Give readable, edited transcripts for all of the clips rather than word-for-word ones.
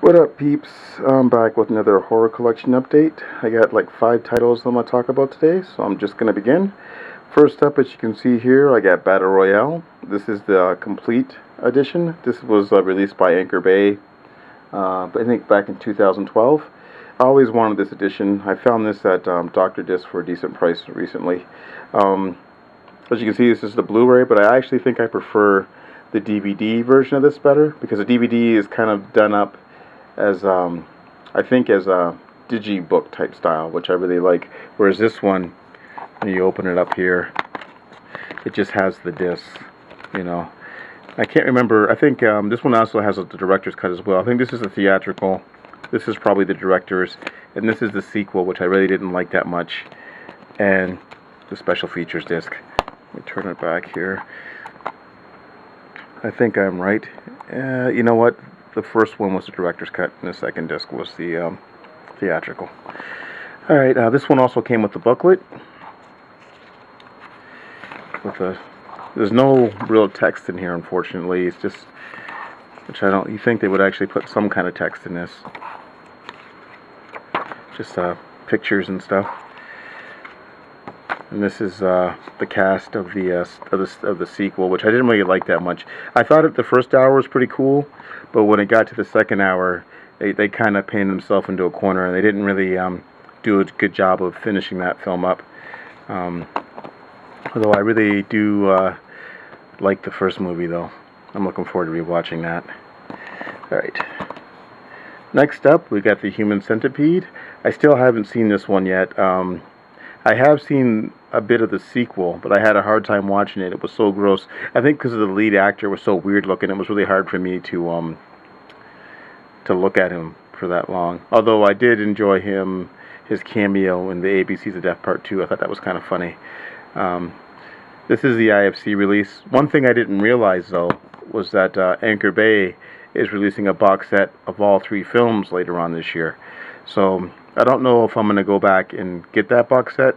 What up, peeps? I'm back with another horror collection update. I got like 5 titles I'm going to talk about today, so I'm just going to begin. First up, as you can see here, I got Battle Royale. This is the complete edition. This was released by Anchor Bay, I think back in 2012. I always wanted this edition. I found this at Dr. Disc for a decent price recently. As you can see, this is the Blu-ray, but I actually think I prefer the DVD version of this better, because the DVD is kind of done up as I think as a digibook type style, which I really like. Whereas this one, when you open it up here, it just has the disc. You know, I can't remember. I think this one also has the director's cut as well. I think this is the theatrical. This is probably the director's, and this is the sequel, which I really didn't like that much. And the special features disc. Let me turn it back here. I think I'm right. You know what? The first one was the director's cut, and the second disc was the theatrical. Alright, this one also came with the booklet. There's no real text in here, unfortunately. It's just, you think they would actually put some kind of text in this. Just pictures and stuff. And this is the cast of the sequel, which I didn't really like that much. I thought the first hour was pretty cool, but when it got to the second hour, they kind of painted themselves into a corner, and they didn't really do a good job of finishing that film up. Although I really do like the first movie, though. I'm looking forward to rewatching that. Alright. Next up, we got the Human Centipede. I still haven't seen this one yet. I have seen a bit of the sequel, but I had a hard time watching it. It was so gross. I think because the lead actor was so weird looking, it was really hard for me to look at him for that long. Although I did enjoy his cameo in the ABCs of Death Part 2. I thought that was kind of funny. This is the IFC release. One thing I didn't realize, though, was that Anchor Bay is releasing a box set of all 3 films later on this year. So I don't know if I'm going to go back and get that box set.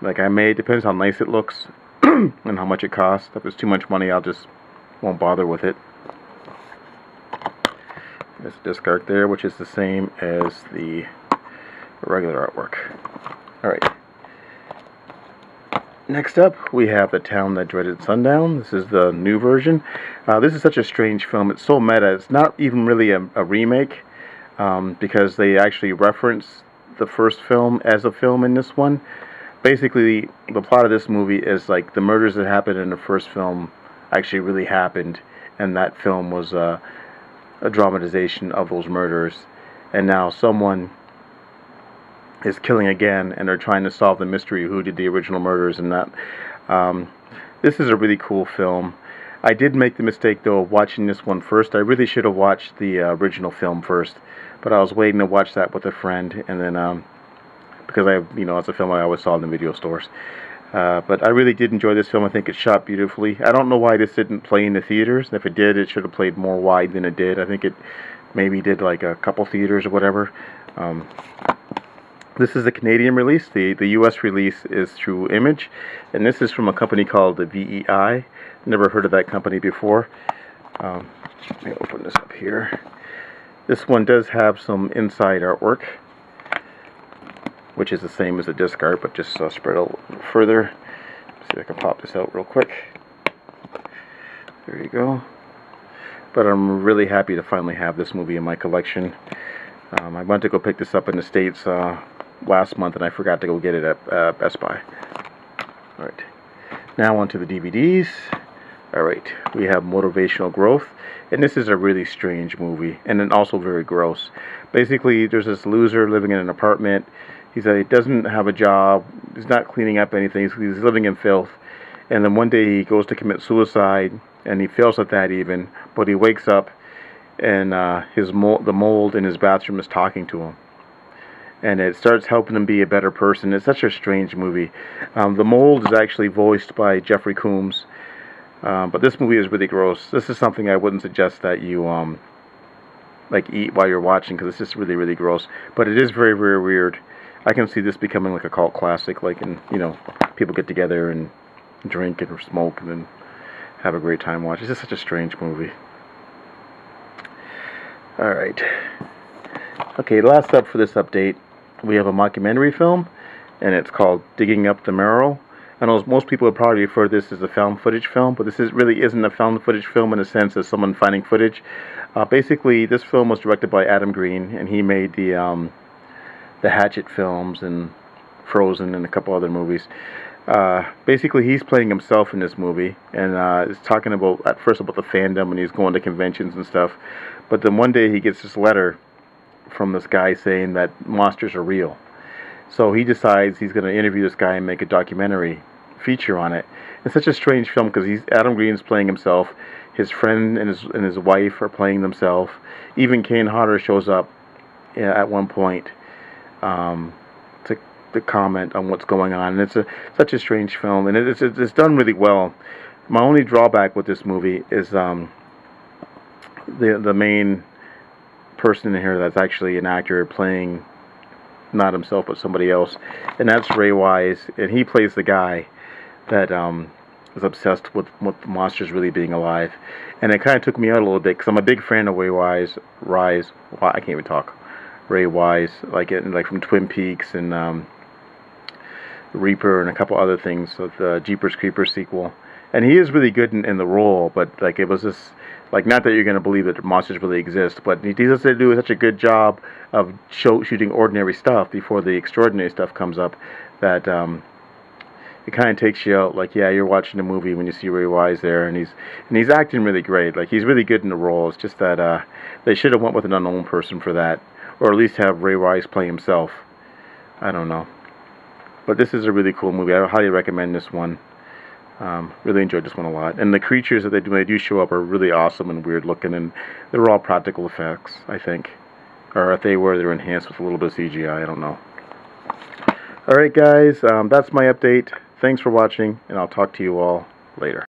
Like, I may. It depends how nice it looks and how much it costs. If it's too much money, I'll just won't bother with it. There's a disc art there, which is the same as the regular artwork. Alright. Next up, we have The Town That Dreaded Sundown. This is the new version. This is such a strange film. It's so meta. It's not even really a remake, because they actually reference the first film as a film in this one. Basically, the plot of this movie is like the murders that happened in the first film actually really happened, and that film was a dramatization of those murders. And now someone is killing again, and they're trying to solve the mystery of who did the original murders and that. This is a really cool film. I did make the mistake, though, of watching this one first. I really should have watched the original film first, but I was waiting to watch that with a friend, and then because it's a film I always saw in the video stores. But I really did enjoy this film. I think it's shot beautifully. I don't know why this didn't play in the theaters. If it did, it should have played more wide than it did. I think it maybe did like a couple theaters or whatever. This is the Canadian release. The US release is through Image, and this is from a company called the VEI. Never heard of that company before. Let me open this up here. This one does have some inside artwork, which is the same as the disc art, but just spread a little further. See if I can pop this out real quick. There you go. But I'm really happy to finally have this movie in my collection. I went to go pick this up in the States last month, and I forgot to go get it at Best Buy. Alright, now on to the DVDs. Alright, we have Motivational Growth, and this is a really strange movie, and then also very gross. Basically, there's this loser living in an apartment. He doesn't have a job, he's not cleaning up anything, he's living in filth. And then one day he goes to commit suicide, and he fails at that even, but he wakes up, and the mold in his bathroom is talking to him. And it starts helping him be a better person. It's such a strange movie. The mold is actually voiced by Jeffrey Combs. But this movie is really gross. This is something I wouldn't suggest that you eat while you're watching, because it's just really, really gross. But it is very, very weird. I can see this becoming like a cult classic, like people get together and drink or smoke and then have a great time watching. It's just such a strange movie. Alright. Okay, last up for this update, we have a mockumentary film, and it's called Digging Up the Mural. I know most people would probably refer to this as a found footage film, but really isn't a found footage film in a sense of someone finding footage. Basically, this film was directed by Adam Green, and he made the Hatchet films and Frozen and a couple other movies. Basically, he's playing himself in this movie, and is talking about, at first, about the fandom, and he's going to conventions and stuff. But then one day he gets this letter from this guy saying that monsters are real. So he decides he's going to interview this guy and make a documentary feature on it. It's such a strange film because Adam Green's playing himself, his friend and his wife are playing themselves. Even Kane Hodder shows up at one point to comment on what's going on. And it's such a strange film, and it's done really well. My only drawback with this movie is the main person in here that's actually an actor playing not himself but somebody else, and that's Ray Wise, and he plays the guy that is obsessed with the monsters really being alive. And it kind of took me out a little bit because I'm a big fan of Ray Wise. I can't even talk. Ray Wise, like from Twin Peaks and Reaper and a couple other things, with the Jeepers Creepers sequel. And he is really good in the role, but like it was just like, not that you're going to believe that monsters really exist, but he does do such a good job of shooting ordinary stuff before the extraordinary stuff comes up that it kind of takes you out. Like, yeah, you're watching a movie when you see Ray Wise there, and he's acting really great. Like, he's really good in the role. It's just that they should have went with an unknown person for that, or at least have Ray Wise play himself. I don't know, but this is a really cool movie. I highly recommend this one. Really enjoyed this one a lot. And the creatures that when they do show up are really awesome and weird looking, and they're all practical effects, I think. Or if they were, they're enhanced with a little bit of CGI, I don't know. Alright guys, that's my update. Thanks for watching, and I'll talk to you all later.